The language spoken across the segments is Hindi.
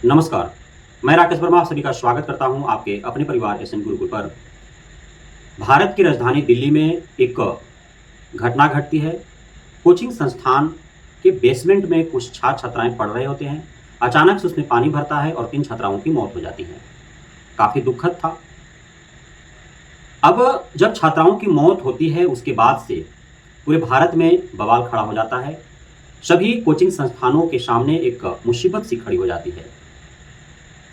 नमस्कार, मैं राकेश वर्मा आप सभी का स्वागत करता हूं आपके अपने परिवार एसएन गुरुकुल पर। भारत की राजधानी दिल्ली में एक घटना घटती है। कोचिंग संस्थान के बेसमेंट में कुछ छात्र-छात्राएं पढ़ रहे होते हैं। अचानक से उसमें पानी भरता है और 3 छात्राओं की मौत हो जाती है। काफ़ी दुखद था। अब जब छात्राओं की मौत होती है उसके बाद से पूरे भारत में बवाल खड़ा हो जाता है। सभी कोचिंग संस्थानों के सामने एक मुसीबत सी खड़ी हो जाती है।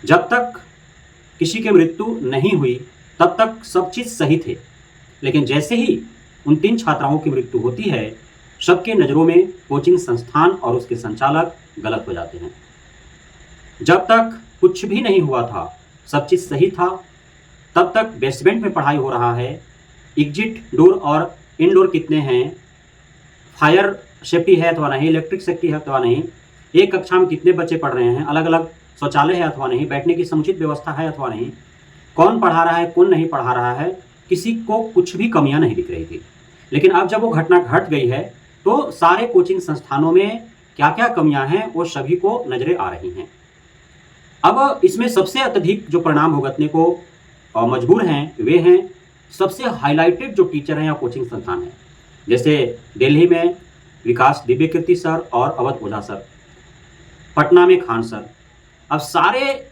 जब तक किसी की मृत्यु नहीं हुई तब तक सब चीज़ सही थे, लेकिन जैसे ही उन 3 छात्राओं की मृत्यु होती है, सबके नज़रों में कोचिंग संस्थान और उसके संचालक गलत हो जाते हैं। जब तक कुछ भी नहीं हुआ था, सब चीज़ सही था, तब तक बेसमेंट में पढ़ाई हो रहा है। एग्जिट डोर और इनडोर कितने हैं, फायर सेफ्टी है अथवा नहीं, इलेक्ट्रिक सेफ्टी है अथवा नहीं, एक कक्षा में कितने बच्चे पढ़ रहे हैं, अलग-अलग शौचालय है अथवा नहीं, बैठने की समुचित व्यवस्था है अथवा नहीं, कौन पढ़ा रहा है, कौन नहीं पढ़ा रहा है, किसी को कुछ भी कमियां नहीं दिख रही थी। लेकिन अब जब वो घटना घट गई है, तो सारे कोचिंग संस्थानों में क्या-क्या कमियां हैं, वो सभी को नज़रें आ रही हैं। अब इसमें सबसे अत्यधिक जो परिणाम भुगतने को मजबूर हैं, वे हैं सबसे हाइलाइटेड जो टीचर हैं या कोचिंग संस्थान हैं। जैसे दिल्ली में विकास दिव्यकीर्ति सर और अवध ओझा सर, पटना में खान सर। अब सारे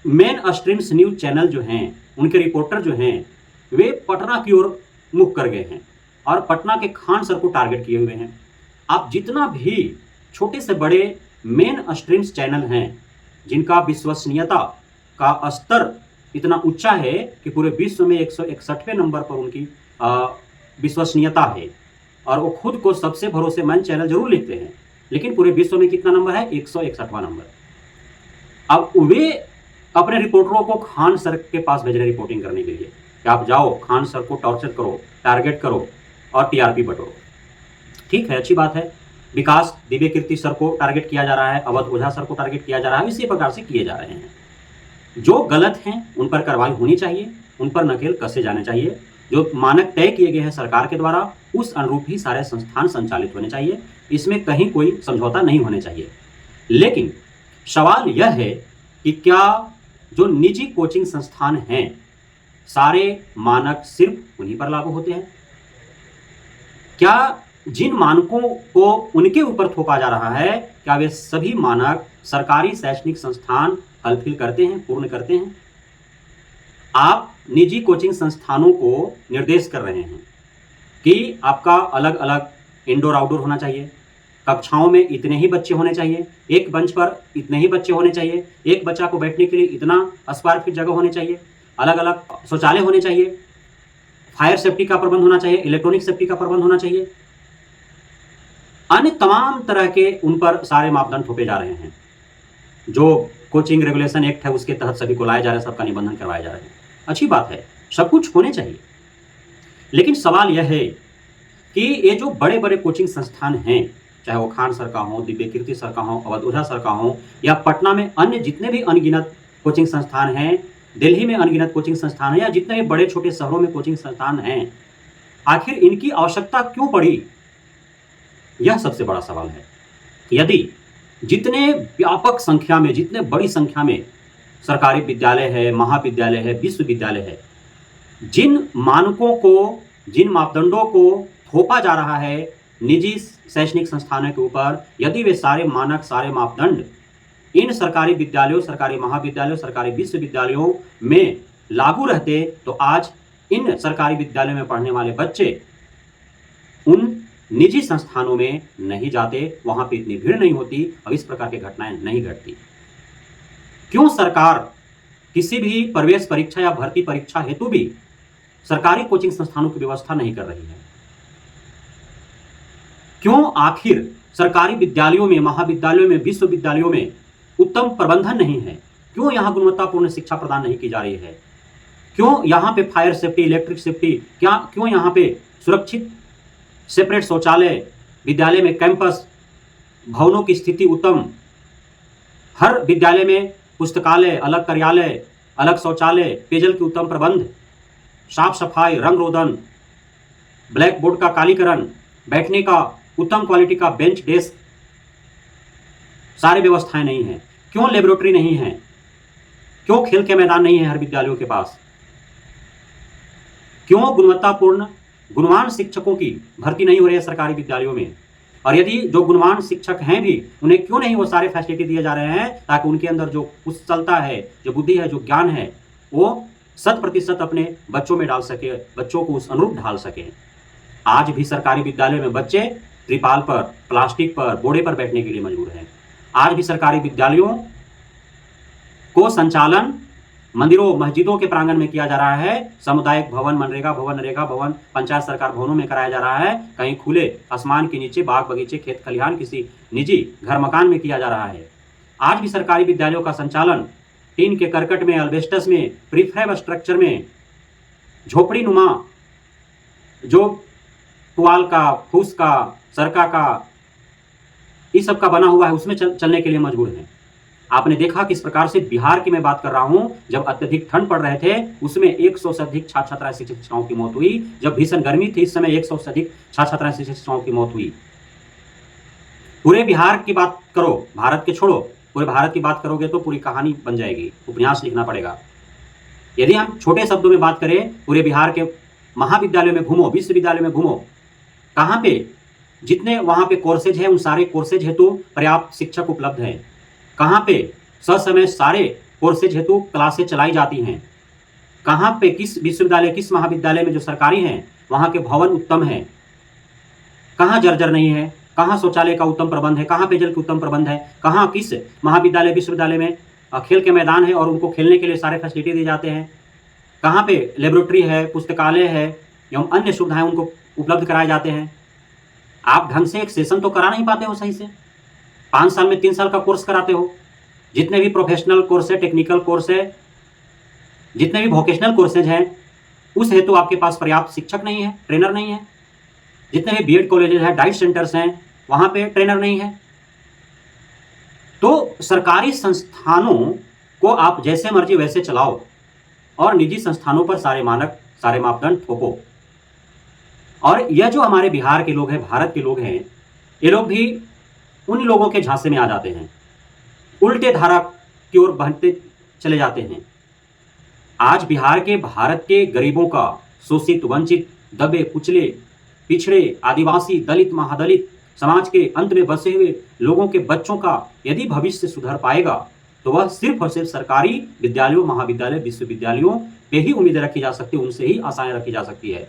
मेन स्ट्रीम्स न्यूज़ चैनल जो हैं, उनके रिपोर्टर जो हैं, वे पटना की ओर मुख कर गए हैं और पटना के खान सर को टारगेट किए हुए हैं। आप जितना भी छोटे से बड़े मेन स्ट्रीम्स चैनल हैं, जिनका विश्वसनीयता का स्तर इतना ऊंचा है कि पूरे विश्व में 161वें नंबर पर उनकी विश्वसनीयता है और वो खुद को सबसे भरोसेमंद चैनल जरूर लिखते हैं, लेकिन पूरे विश्व में कितना नंबर है? 161वां नंबर। अब वे अपने रिपोर्टरों को खान सर के पास भेज रहे रिपोर्टिंग करने के लिए कि आप जाओ खान सर को टॉर्चर करो, टारगेट करो और टीआरपी बटोरो। ठीक है, अच्छी बात है। विकास दिव्यकीर्ति सर को टारगेट किया जा रहा है, अवध ओझा सर को टारगेट किया जा रहा है, इसी प्रकार से किए जा रहे हैं। जो गलत हैं उन पर कार्रवाई होनी चाहिए, उन पर नकेल कसे जाने चाहिए। जो मानक तय किए गए हैं सरकार के द्वारा, उस अनुरूप ही सारे संस्थान संचालित होने चाहिए। इसमें कहीं कोई समझौता नहीं होने चाहिए। लेकिन सवाल यह है कि क्या जो निजी कोचिंग संस्थान हैं, सारे मानक सिर्फ उन्हीं पर लागू होते हैं? क्या जिन मानकों को उनके ऊपर थोपा जा रहा है, क्या वे सभी मानक सरकारी शैक्षणिक संस्थान फुलफिल करते हैं, पूर्ण करते हैं? आप निजी कोचिंग संस्थानों को निर्देश कर रहे हैं कि आपका अलग अलग इंडोर आउटडोर होना चाहिए, कक्षाओं में इतने ही बच्चे होने चाहिए, एक बेंच पर इतने ही बच्चे होने चाहिए, एक बच्चा को बैठने के लिए इतना स्क्वायर फीट जगह होनी चाहिए, अलग अलग शौचालय होने चाहिए, फायर सेफ्टी का प्रबंध होना चाहिए, इलेक्ट्रॉनिक सेफ्टी का प्रबंध होना चाहिए। अन्य तमाम तरह के उन पर सारे मापदंड थोपे जा रहे हैं। जो कोचिंग रेगुलेशन एक्ट है उसके तहत सभी को लाया जा रहा है, सबका निबंधन करवाया जा रहा है। अच्छी बात है, सब कुछ होने चाहिए। लेकिन सवाल यह है कि ये जो बड़े बड़े कोचिंग संस्थान हैं, चाहे वो खान सर का हो, दिव्यकीर्ति सर का हो, अवध ओझा सर का हो, या पटना में अन्य जितने भी अनगिनत कोचिंग संस्थान हैं, दिल्ली में अनगिनत कोचिंग संस्थान हैं, या जितने भी बड़े छोटे शहरों में कोचिंग संस्थान हैं, आखिर इनकी आवश्यकता क्यों पड़ी? यह सबसे बड़ा सवाल है। यदि जितने व्यापक संख्या में, जितने बड़ी संख्या में सरकारी विद्यालय है, महाविद्यालय है, विश्वविद्यालय है, जिन मानकों को, जिन मापदंडों को थोपा जा रहा है निजी शैक्षणिक संस्थानों के ऊपर, यदि वे सारे मानक, सारे मापदंड इन सरकारी विद्यालयों, सरकारी महाविद्यालयों, सरकारी विश्वविद्यालयों में लागू रहते, तो आज इन सरकारी विद्यालयों में पढ़ने वाले बच्चे उन निजी संस्थानों में नहीं जाते, वहां पे इतनी भीड़ नहीं होती और इस प्रकार की घटनाएं नहीं घटती। क्यों सरकार किसी भी प्रवेश परीक्षा या भर्ती परीक्षा हेतु भी सरकारी कोचिंग संस्थानों की व्यवस्था नहीं कर रही है? क्यों आखिर सरकारी विद्यालयों में, महाविद्यालयों में, विश्वविद्यालयों में उत्तम प्रबंधन नहीं है? क्यों यहां गुणवत्तापूर्ण शिक्षा प्रदान नहीं की जा रही है? क्यों यहां पे फायर सेफ्टी, इलेक्ट्रिक सेफ्टी, क्यों यहां पे सुरक्षित सेपरेट शौचालय, विद्यालय में कैंपस, भवनों की स्थिति उत्तम, हर विद्यालय में पुस्तकालय, अलग कार्यालय, अलग शौचालय, पेयजल के उत्तम प्रबंध, साफ सफाई, रंग रोदन, ब्लैक बोर्ड का कालीकरण, बैठने का उत्तम क्वालिटी का बेंच डेस्क, सारी व्यवस्थाएं नहीं हैं? क्यों लेबोरेटरी नहीं है? क्यों खेल के मैदान नहीं है हर विद्यालयों के पास? क्यों गुणवत्तापूर्ण गुणवान शिक्षकों की भर्ती नहीं हो रही है सरकारी विद्यालयों में? और यदि जो गुणवान शिक्षक हैं भी, उन्हें क्यों नहीं वो सारे फैसिलिटी दिए जा रहे हैं ताकि उनके अंदर जो कुशलता है, जो बुद्धि है, जो ज्ञान है, वो 100% अपने बच्चों में डाल सके, बच्चों को उस अनुरूप ढाल सके। आज भी सरकारी विद्यालय में बच्चे त्रिपाल पर, प्लास्टिक पर, बोड़े पर बैठने के लिए मजबूर हैं। आज भी सरकारी विद्यालयों को संचालन मंदिरों, मस्जिदों के प्रांगण में किया जा रहा है। सामुदायिक भवन, मनरेगा भवन, नरेगा भवन, पंचायत सरकार भवनों में कराया जा रहा है। कहीं खुले आसमान के नीचे बाग बगीचे, खेत खलिहान, किसी निजी घर मकान में किया जा रहा है। आज भी सरकारी विद्यालयों का संचालन टीन के करकट में, एल्बेस्टस में, प्रीफैब स्ट्रक्चर में, झोपड़ी नुमा जो पुआल का, फूस का, सरका का, इस सब का बना हुआ है, उसमें चलने के लिए मजबूर है। आपने देखा किस प्रकार से बिहार की मैं बात कर रहा हूं, जब अत्यधिक ठंड पड़ रहे थे उसमें 100 से अधिक छात्र छात्राएं, शिक्षक शिक्षिकाओं की मौत हुई। जब भीषण गर्मी थी इस समय 100 से अधिक छात्र छात्राएं, शिक्षक शिक्षिकाओं की मौत हुई। पूरे बिहार की बात करो, भारत के छोड़ो, पूरे भारत की बात करोगे तो पूरी कहानी बन जाएगी, उपन्यास लिखना पड़ेगा। यदि हम छोटे शब्दों में बात करें, पूरे बिहार के महाविद्यालयों में घूमो, विश्वविद्यालय में घूमो, कहाँ पे जितने वहां पे कोर्सेज है, उन सारे कोर्सेज हेतु पर्याप्त शिक्षक उपलब्ध हैं। कहाँ पे ससमय सारे कोर्सेज हेतु क्लासेज चलाई जाती हैं। कहाँ पे किस विश्वविद्यालय, किस महाविद्यालय में जो सरकारी हैं वहाँ के भवन उत्तम हैं, कहाँ जर्जर नहीं है, कहाँ शौचालय का उत्तम प्रबंध है, कहाँ पेयजल का उत्तम प्रबंध है, कहाँ किस महाविद्यालय, विश्वविद्यालय में खेल के मैदान है और उनको खेलने के लिए सारे फैसिलिटी दिए जाते हैं, कहाँ पे लेबोरेटरी है, पुस्तकालय है एवं अन्य सुविधाएं उनको उपलब्ध कराए जाते हैं। आप ढंग से एक सेशन तो करा नहीं पाते हो सही से। 5 साल में 3 साल का कोर्स कराते हो। जितने भी प्रोफेशनल कोर्स है, टेक्निकल कोर्स है, जितने भी वोकेशनल कोर्सेज हैं, उस हेतु आपके पास पर्याप्त शिक्षक नहीं है, ट्रेनर नहीं है। जितने भी बीएड कॉलेजेज हैं, डाइट सेंटर्स हैं, वहां पे ट्रेनर नहीं है। तो सरकारी संस्थानों को आप जैसे मर्जी वैसे चलाओ और निजी संस्थानों पर सारे मानक, सारे मापदंड थोपो। और यह जो हमारे बिहार के लोग हैं, भारत के लोग हैं, ये लोग भी उन लोगों के झांसे में आ जाते हैं, उल्टे धारा की ओर बहते चले जाते हैं। आज बिहार के, भारत के गरीबों का, शोषित, वंचित, दबे कुचले, पिछड़े, आदिवासी, दलित, महादलित समाज के अंत में बसे हुए लोगों के बच्चों का यदि भविष्य सुधर पाएगा तो वह सिर्फ और सिर्फ सरकारी विद्यालयों, महाविद्यालय, विश्वविद्यालयों पे ही उम्मीद रखी जा सकती है, उनसे ही आशाएं रखी जा सकती है।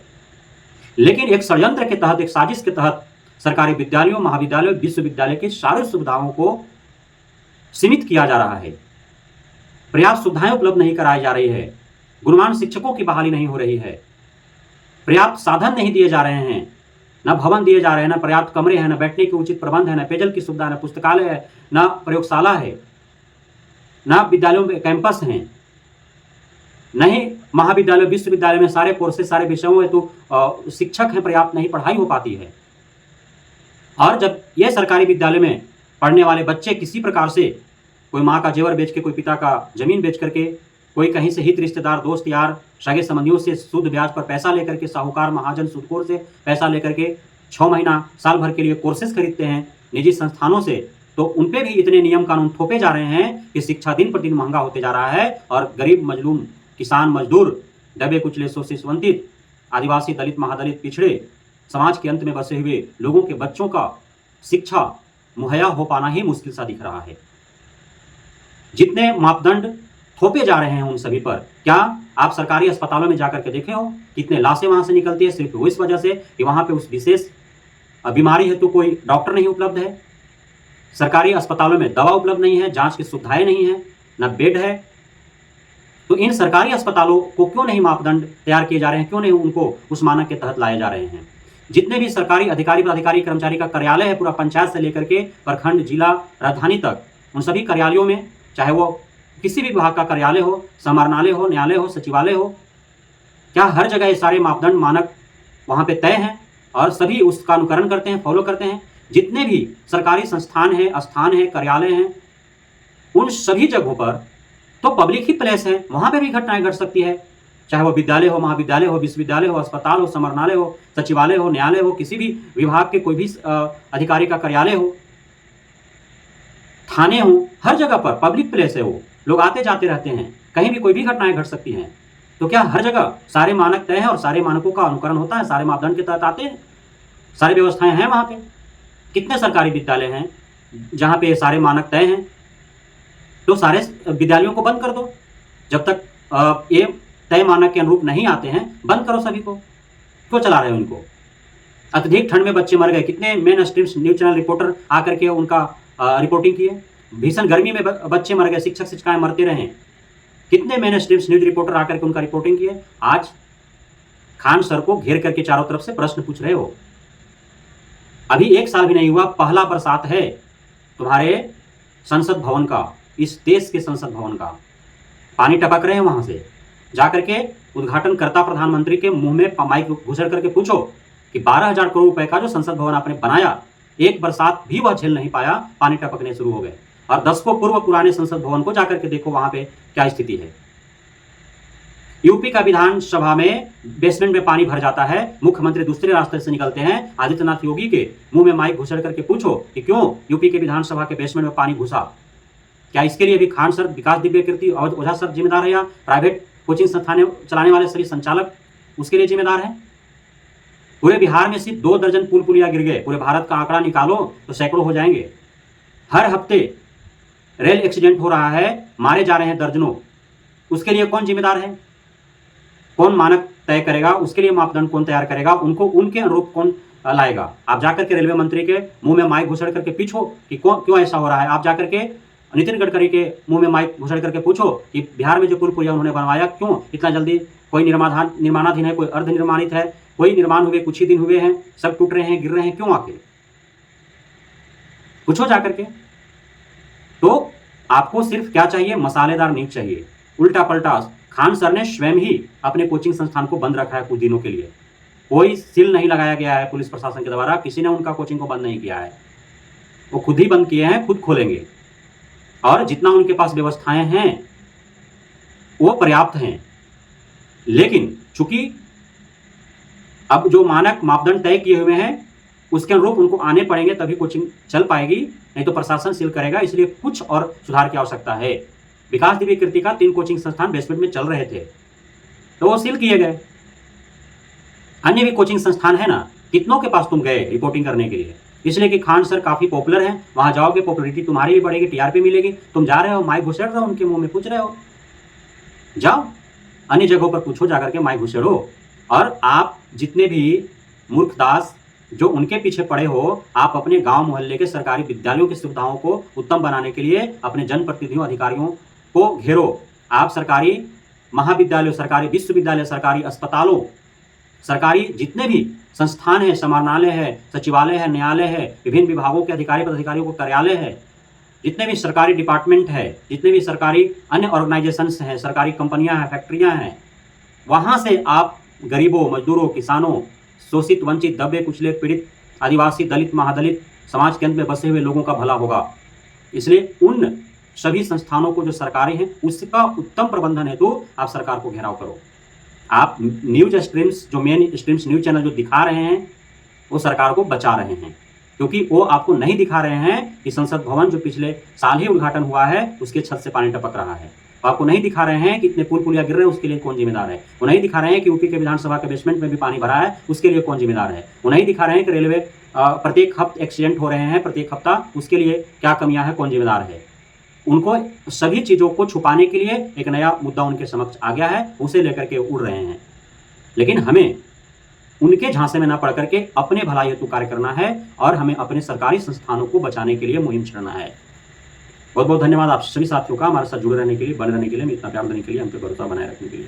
लेकिन एक षड्यंत्र के तहत, एक साजिश के तहत सरकारी विद्यालयों, महाविद्यालयों, विश्वविद्यालय की सारी सुविधाओं को सीमित किया जा रहा है। पर्याप्त सुविधाएं उपलब्ध नहीं कराई जा रही है, गुणवान शिक्षकों की बहाली नहीं हो रही है, पर्याप्त साधन नहीं दिए जा रहे हैं, न भवन दिए जा रहे हैं, न पर्याप्त कमरे हैं, न बैठने के उचित प्रबंध है, न पेयजल की सुविधा, न पुस्तकालय है, न प्रयोगशाला है, न विद्यालयों में कैंपस हैं, नहीं महाविद्यालय, विश्वविद्यालय में सारे कोर्सेज, सारे विषयों हेतु शिक्षक हैं, पर्याप्त नहीं पढ़ाई हो पाती है। और जब ये सरकारी विद्यालय में पढ़ने वाले बच्चे किसी प्रकार से, कोई माँ का जेवर बेच के, कोई पिता का जमीन बेच करके, कोई कहीं से हित रिश्तेदार, दोस्त यार, सगे संबंधियों से शुद्ध ब्याज पर पैसा लेकर के, साहूकार, महाजन, सूदखोर से पैसा लेकर के 6 महीना, साल भर के लिए कोर्सेज खरीदते हैं निजी संस्थानों से, तो उन पे भी इतने नियम कानून थोपे जा रहे हैं कि शिक्षा दिन पर दिन महंगा होते जा रहा है। और गरीब, मजलूम, किसान, मजदूर, दबे कुचले, शोषित, वंचित, आदिवासी, दलित, महादलित, पिछड़े समाज के अंत में बसे हुए लोगों के बच्चों का शिक्षा मुहैया हो पाना ही मुश्किल सा दिख रहा है। जितने मापदंड थोपे जा रहे हैं उन सभी पर, क्या आप सरकारी अस्पतालों में जाकर के देखे हो कितने लाशें वहां से निकलती है, सिर्फ इस वजह से कि वहां पे उस विशेष बीमारी हेतु कोई डॉक्टर नहीं उपलब्ध है। सरकारी अस्पतालों में दवा उपलब्ध नहीं है, जांच की सुविधाएं नहीं है, न बेड है। तो इन सरकारी अस्पतालों को क्यों नहीं मापदंड तैयार किए जा रहे हैं, क्यों नहीं उनको उस मानक के तहत लाए जा रहे हैं। जितने भी सरकारी अधिकारी, प्राधिकारी, कर्मचारी का कार्यालय है, पूरा पंचायत से लेकर के प्रखंड, जिला, राजधानी तक, उन सभी कार्यालयों में, चाहे वो किसी भी विभाग का कार्यालय हो, समाहरणालय हो, न्यायालय हो, सचिवालय हो, क्या हर जगह ये सारे मापदंड, मानक वहां पे तय हैं और सभी उसका अनुकरण करते हैं, फॉलो करते हैं। जितने भी सरकारी संस्थान है, स्थान है, कार्यालय हैं, उन सभी जगहों पर तो पब्लिक ही प्लेस है, वहां पे भी घटनाएं घट सकती है, चाहे वो विद्यालय हो, महाविद्यालय हो, विश्वविद्यालय हो, अस्पताल हो, समाहरणालय हो, सचिवालय हो, न्यायालय हो, किसी भी विभाग के कोई भी अधिकारी का कार्यालय हो। थाने हों, हर जगह पर पब्लिक प्लेस है वो, लोग आते जाते रहते हैं, कहीं भी कोई भी घटनाएं घट सकती हैं। तो क्या हर जगह सारे मानक तय हैं और सारे मानकों का अनुकरण होता है, सारे मापदंड के तहत आते हैं, सारी व्यवस्थाएं हैं वहां पे? कितने सरकारी विद्यालय हैं जहां पे सारे मानक तय हैं? तो सारे विद्यालयों को बंद कर दो। जब तक ये तय मानक के अनुरूप नहीं आते हैं, बंद करो सभी को। क्यों चला रहे हो उनको? अत्यधिक ठंड में बच्चे मर गए, कितने main stream news channel reporter आकर के उनका रिपोर्टिंग किए। भीषण गर्मी में बच्चे मर गए, शिक्षक शिक्षिकाएं मरते रहे, कितने मेन स्ट्रीम न्यूज रिपोर्टर आकर के उनका रिपोर्टिंग किए। आज खान सर को घेर करके चारों तरफ से प्रश्न पूछ रहे हो। अभी 1 साल भी नहीं हुआ, पहला बरसात है तुम्हारे संसद भवन का, इस देश के संसद भवन का। पानी टपक रहे हैं वहां से। जाकर के उद्घाटनकर्ता प्रधानमंत्री के मुंह में माइक घुसड़ करके पूछो कि 12,000 करोड़ रुपए का जो संसद भवन आपने बनाया, एक बरसात भी वह झेल नहीं पाया, पानी टपकने शुरू हो गए। और 10 को पूर्व पुराने संसद भवन को जाकर के देखो वहां पे क्या स्थिति है। यूपी का विधानसभा में बेसमेंट में पानी भर जाता है, मुख्यमंत्री दूसरे रास्ते से निकलते हैं। आदित्यनाथ योगी के मुंह में माइक घुसड़ करके पूछो कि क्यों यूपी के विधानसभा के बेसमेंट में पानी घुसा। क्या इसके लिए भी खान सर, विकास दिव्य कीर्ति और ओझा सर जिम्मेदार है, या प्राइवेट कोचिंग संस्थान चलाने वाले सभी संचालक उसके लिए जिम्मेदार है? पूरे बिहार में सिर्फ 2 दर्जन पुल पुलिया गिर गए। पूरे भारत का आंकड़ा निकालो तो सैकड़ों हो जाएंगे। हर हफ्ते रेल एक्सीडेंट हो रहा है, मारे जा रहे हैं दर्जनों। उसके लिए कौन जिम्मेदार है? कौन मानक तय करेगा? उसके लिए मापदंड कौन तैयार करेगा? उनको उनके अनुरूप कौन लाएगा? आप जाकर के रेलवे मंत्री के मुंह में माइक घुसड़ करके पूछो कि क्यों ऐसा हो रहा है। आप जाकर के नितिन गडकरी के मुंह में माइक घुसड़ करके पूछो कि बिहार में जो पुल पुलिया उन्होंने बनवाया, क्यों इतना जल्दी? कोई निर्माणाधीन है, कोई अर्ध निर्माणित है, कोई निर्माण हुए कुछ ही दिन हुए हैं, सब टूट रहे हैं, गिर रहे हैं, क्यों? आखिर पूछो जाकर के। तो आपको सिर्फ क्या चाहिए? मसालेदार न्यूज चाहिए। उल्टा पलटा खान सर ने स्वयं ही अपने कोचिंग संस्थान को बंद रखा है कुछ दिनों के लिए। कोई सील नहीं लगाया गया है पुलिस प्रशासन के द्वारा, किसी ने उनका कोचिंग को बंद नहीं किया है। वो खुद ही बंद किए हैं, खुद खोलेंगे। और जितना उनके पास व्यवस्थाएं हैं वो पर्याप्त हैं। लेकिन चूंकि अब जो मानक मापदंड तय किए हुए हैं उसके अनुरूप उनको आने पड़ेंगे, तभी कोचिंग चल पाएगी, नहीं तो प्रशासन सील करेगा। इसलिए कुछ और सुधार की आवश्यकता है। विकास दिव्य कीर्ति का 3 कोचिंग संस्थान बेसमेंट में चल रहे थे तो वो सील किए गए। अन्य भी कोचिंग संस्थान है ना, कितनों के पास तुम गए रिपोर्टिंग करने के लिए? इसलिए कि खान सर काफी पॉपुलर हैं, वहां जाओगे पॉपुलरिटी तुम्हारी भी बढ़ेगी, टीआरपी मिलेगी। तुम जा रहे हो, माइक घुसेड़ रहे हो, उनके मुंह में पूछ रहे हो। जाओ अन्य जगहों पर पूछो, जाकर के माइक घुसेड़ो। और आप जितने भी मूर्खदास जो उनके पीछे पड़े हो, आप अपने गांव मोहल्ले के सरकारी विद्यालयों की सुविधाओं को उत्तम बनाने के लिए अपने जनप्रतिनिधियों अधिकारियों को घेरो। आप सरकारी महाविद्यालयों, सरकारी विश्वविद्यालय, सरकारी अस्पतालों, सरकारी जितने भी संस्थान है, समाहरणालय है, सचिवालय है, न्यायालय है, विभिन्न विभागों के अधिकारी पदाधिकारियों को कार्यालय है, जितने भी सरकारी डिपार्टमेंट है, जितने भी सरकारी अन्य ऑर्गेनाइजेशंस हैं, सरकारी कंपनियां हैं, फैक्ट्रियां हैं, वहां से आप गरीबों, मजदूरों, किसानों, शोषित, वंचित, दबे, कुचले, पीड़ित, आदिवासी, दलित, महादलित समाज के अंत में बसे हुए लोगों का भला होगा। इसलिए उन सभी संस्थानों को जो सरकारी हैं उसका उत्तम प्रबंधन हेतु आप सरकार को घेराव करो। आप न्यूज स्ट्रीम्स, जो मेन स्ट्रीम्स न्यूज चैनल जो दिखा रहे हैं वो सरकार को बचा रहे हैं, क्योंकि वो आपको नहीं दिखा रहे हैं कि संसद भवन जो पिछले साल ही उद्घाटन हुआ है उसके छत से पानी टपक रहा है। आपको नहीं दिखा रहे हैं कि इतने पुल पुलिया गिर रहे हैं, उसके लिए कौन जिम्मेदार है। वो नहीं दिखा रहे हैं कि यूपी के विधानसभा के बेसमेंट में भी पानी भरा है, उसके लिए कौन जिम्मेदार है। वो नहीं दिखा रहे हैं कि रेलवे प्रत्येक हफ्ते एक्सीडेंट हो रहे हैं, प्रत्येक हफ्ता, उसके लिए क्या कमियां हैं, कौन जिम्मेदार है। उनको सभी चीज़ों को छुपाने के लिए एक नया मुद्दा उनके समक्ष आ गया है, उसे लेकर के उड़ रहे हैं। लेकिन हमें उनके झांसे में न पड़ करके अपने भलाई हेतु कार्य करना है और हमें अपने सरकारी संस्थानों को बचाने के लिए मुहिम छेड़ना है। बहुत बहुत धन्यवाद आप सभी साथियों का हमारे साथ जुड़े रहने के लिए, बने रहने के लिए, इतना प्यार देने के लिए, हम पे भरोसा बनाए रखने के लिए।